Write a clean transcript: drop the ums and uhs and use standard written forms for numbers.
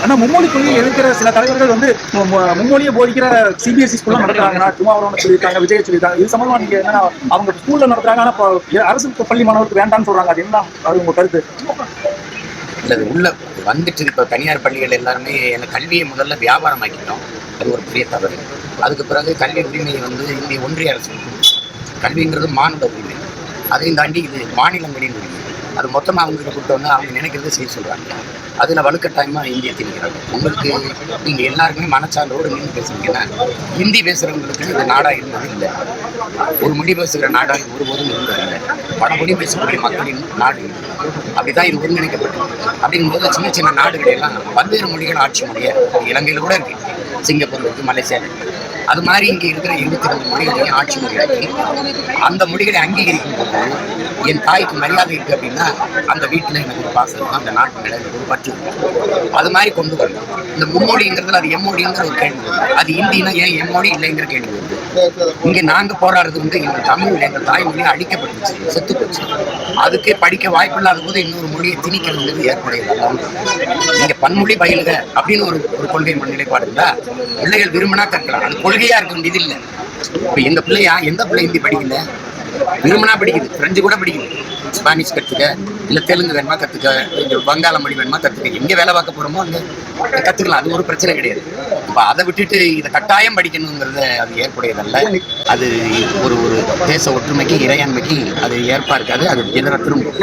ஆனா மும்மொழி கொள்கையை எதிர்க்கிற சில தலைவர்கள் வந்து மும்மொழியை போதிக்கிற சிபிஎஸ்இ ஸ்கூல்ல நடத்துறாங்க, திருமாவளவன் சொல்லியிருக்காங்க, விஜய் சொல்லியிருக்காங்க. இது சம்பந்தமா நீங்க என்ன அவங்க ஸ்கூல்ல நடத்துறாங்க, ஆனா அரசு பள்ளி மாணவருக்கு வேண்டாம்னு சொல்றாங்க. அது என்ன அது உங்க கருத்து? இல்லை உள்ள வந்துட்டு இப்போ தனியார் பள்ளிகள் எல்லாருமே எனக்கு கல்வியை முதல்ல வியாபாரம் ஆக்கிட்டோம். அது ஒரு பெரிய தவறு. அதுக்கு பிறகு கல்வி உரிமையை வந்து இந்திய ஒன்றிய அரசு, கல்விங்கிறது மாநில உரிமை, அதையும் தாண்டி இது மாநிலங்களின் உரிமை. அது மொத்தமாக அவங்களுக்கு கொடுத்தோன்னா அவங்க நினைக்கிறத செய்ய சொல்கிறாங்க. அதில் வலுக்கட்டாயமாக இந்தியை திணிக்கிறாங்க. உங்களுக்கு நீங்கள் எல்லாருக்குமே மனச்சாலோடு நின்று பேசுறீங்கன்னா ஹிந்தி பேசுகிறவங்களுக்கு இந்த நாடாக இருந்தது இல்லை. ஒரு மொழி பேசுகிற நாடாக ஒருபோதும் இருந்ததில்லை. பல மொழி பேசக்கூடிய மக்களின் நாடு அப்படிதான் இது ஒருங்கிணைக்கப்பட்டது. அப்படிங்கும்போது சின்ன சின்ன நாடுகள் எல்லாம் பல்வேறு மொழிகள் ஆட்சி மொழியாக இலங்கையில் கூட இருக்கு, சிங்கப்பூர் இருக்கு, மலேசியா இருக்கு. அது மாதிரி இங்கே இருக்கிற 22 மொழிகளையும் ஆட்சி மொழியாக்கி அந்த மொழிகளை அங்கீகரிக்கும் போது என் தாய்க்கு மரியாதை இருக்கு அப்படின்னா அந்த வீட்டில் எனக்கு ஒரு பாசம் இருக்கும், அந்த நாட்டு மேலே எனக்கு ஒரு பற்று இருக்கும். அது மாதிரி கொண்டு வரணும். இந்த மும்மொழிங்கிறதுல அது எம்மொழிங்கிற ஒரு கேள்வி வருது. அது இந்தினா ஏன் எம்மொழி இல்லைங்கிற கேள்வி வருது. இங்கே நாங்கள் போராடுறது வந்து எங்கள் தமிழ், எங்கள் தாய்மொழி அழிக்கப்பட்டுச்சு, செத்து போச்சு. அதுக்கே படிக்க வாய்ப்பு இல்லாத போது இன்னொரு மொழியை திணிக்கிறது ஏற்புடையது. நீங்க பன்மொழி பயிலுக அப்படின்னு ஒரு கொள்கை நிலைப்பாடு இருந்தா பிள்ளைகள் விரும்பினா கற்கலாம். அது கொள்கையா இருக்க வேண்டியது இல்லை. இப்ப எந்த பிள்ளை ஹிந்தி படிக்கல, விரும்பினா படிக்குது, பிரெஞ்சு கூட படிக்குது. ஸ்பானிஷ் கற்றுக்க, இல்லை தெலுங்கு வேணுமா கற்றுக்க, வங்காள மொழி வேணுமா கற்றுக்க, எங்கே வேலை பார்க்க போகிறோமோ அங்கே கற்றுக்கலாம். அது ஒரு பிரச்சனை கிடையாது. இப்போ அதை விட்டுட்டு இதை கட்டாயம் படிக்கணுங்கிறத அது ஏற்புடையதல்ல. அது ஒரு தேச ஒற்றுமைக்கு, இறையாண்மைக்கு அது ஏற்பா இருக்காது. அது எதிராக திரும்ப